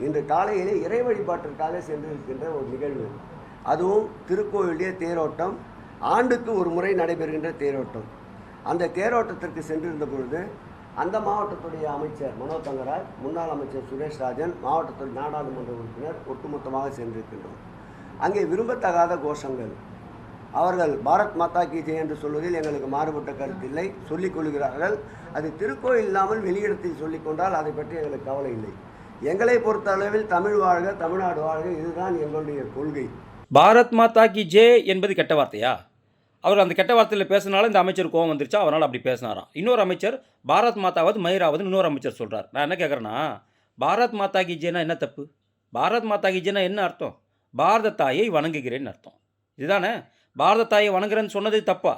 இன்று காலையிலே இறை வழிபாட்டிற்காக சென்றிருக்கின்ற ஒரு நிகழ்வு. அதுவும் திருக்கோயிலே தேரோட்டம், ஆண்டுக்கு ஒரு முறை நடைபெறுகின்ற தேரோட்டம். அந்த தேரோட்டத்திற்கு சென்றிருந்த பொழுது அந்த மாவட்டத்துடைய அமைச்சர் மனோ தங்கராஜ், முன்னாள் அமைச்சர் சுரேஷ் ராஜன், மாவட்டத்துடைய நாடாளுமன்ற உறுப்பினர் ஒட்டுமொத்தமாக சென்றிருக்கின்றோம். அங்கே விரும்பத்தகாத கோஷங்கள், அவர்கள் பாரத் மாதா கி ஜெய் என்று சொல்வதில் எங்களுக்கு மாறுபட்ட கருத்தில்லை, சொல்லிக் கொள்கிறார்கள். அது திருக்கோயில் இல்லாமல் வெளியிடத்தில் சொல்லிக்கொண்டால் அதை பற்றி எங்களுக்கு கவலை இல்லை. எங்களை பொறுத்த அளவில் தமிழ் வாழ்க, தமிழ்நாடு வாழ்க, இதுதான் எங்களுடைய கொள்கை. பாரத் மாதா கி ஜெய் என்பது கெட்ட வார்த்தையா? அவர் அந்த கெட்ட வார்த்தையில் பேசினாலும் இந்த அமைச்சர் கோவம் வந்துருச்சா, அவரால் அப்படி பேசினாராம். இன்னொரு அமைச்சர் பாரத் மாதாவது மயிராவது இன்னொரு அமைச்சர் சொல்கிறார். நான் என்ன கேட்குறேன்னா, பாரத் மாதா கி ஜெய்னா என்ன தப்பு? பாரத் மாதா கி ஜெய்னா என்ன அர்த்தம்? பாரத தாயை வணங்குகிறேன்னு அர்த்தம். இதுதானே? பாரத தாயை வணங்குறேன்னு சொன்னது தப்பா?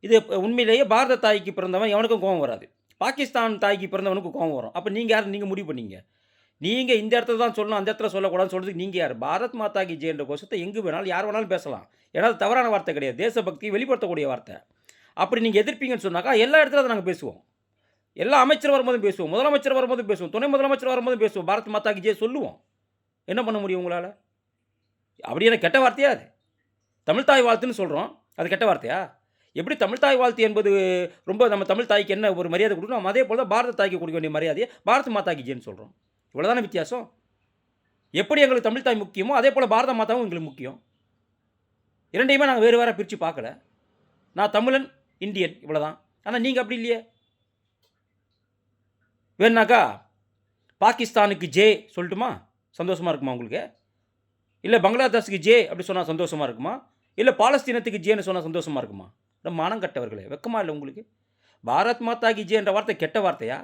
இது உண்மையிலேயே பாரத தாய்க்கு பிறந்தவன் எவனுக்கும் கோவம் வராது. பாகிஸ்தான் தாய்க்கு பிறந்தவனுக்கு கோவம் வரும். அப்போ நீங்கள் யார்? நீங்கள் முடிவு பண்ணீங்க. நீங்கள் இந்த இடத்துல தான் சொல்லணும், அந்த இடத்துல சொல்லக்கூடாதுன்னு சொல்கிறதுக்கு நீங்கள் யார்? பாரத் மாதா கி ஜெய் என்ற கோஷத்தை எங்கே வேணாலும் யார் வேணாலும் பேசலாம். ஏன்னா அது தவறான வார்த்தை கிடையாது, தேசபக்தியை வெளிப்படுத்தக்கூடிய வார்த்தை. அப்படி நீங்கள் எதிர்ப்பீங்கன்னு சொன்னாக்கா எல்லா இடத்துல அதை நாங்கள் பேசுவோம். எல்லா அமைச்சர் வரும்போதும் பேசுவோம், முதலமைச்சர் வரும்போதும் பேசுவோம், துணை முதலமைச்சர் வரும்போதும் பேசுவோம், பாரத் மாதா கி ஜெய் சொல்லுவோம். என்ன பண்ண முடியும் உங்களால்? அப்படி எனக்கு கெட்ட வார்த்தையா அது? தமிழ்தாய் வாழ்த்துன்னு சொல்கிறோம், அது கெட்ட வார்த்தையா? எப்படி தமிழ்தாய் வாழ்த்து என்பது ரொம்ப நம்ம தமிழ் தாய்க்கு என்ன ஒரு மரியாதை கொடுக்கணும், அதே போல் தான் பாரத தாய்க்கு கொடுக்க வேண்டிய மரியாதையை பாரத் மாதா கி ஜெய்ன்னு சொல்கிறோம். இவ்வளோதானே வித்தியாசம். எப்படி எங்களுக்கு தமிழ் தாய் முக்கியமோ அதே போல் பாரத மாதாவும் எங்களுக்கு முக்கியம். இரண்டையுமே நாங்கள் வேறு வேறு பிரித்து பார்க்கல. நான் தமிழன், இந்தியன், இவ்வளோதான். ஆனால் நீங்கள் அப்படி இல்லையே. வேணுனாக்கா பாகிஸ்தானுக்கு ஜே சொல்லட்டுமா? சந்தோஷமாக இருக்குமா உங்களுக்கு? இல்லை பங்களாதேஷுக்கு ஜே அப்படி சொன்னால் சந்தோஷமாக இருக்குமா? இல்லை பாலஸ்தீனத்துக்கு ஜேன்னு சொன்னால் சந்தோஷமாக இருக்குமா? மானம் கட்டவர்களே, வெக்கமா இல்லை உங்களுக்கு? பாரத் மாதா கி ஜே என்ற வார்த்தை கெட்ட வார்த்தையா?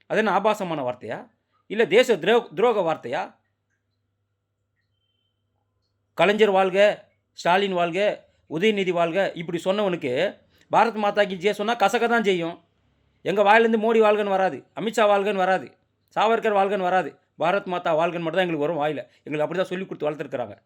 அது என்ன ஆபாசமான வார்த்தையா? இல்லை தேச துரோக வார்த்தையா? கலைஞர் வாழ்க, ஸ்டாலின் வாழ்க, உதயநிதி வாழ்க இப்படி சொன்னவனுக்கு பாரத் மாதா கி ஜே சொன்னால் கசக்க தான் செய்யும். எங்கள் வாயிலேருந்து மோடி வாழ்கன்னு வராது, அமித்ஷா வாழ்கன்னு வராது, சாவர்கர் வாழ்கன்னு வராது. பாரத் மாதா வாழ்கன்னு மட்டும் தான் எங்களுக்கு வரும் வாயில். எங்களுக்கு அப்படி தான் சொல்லி கொடுத்து வளர்த்துருக்குறாங்க.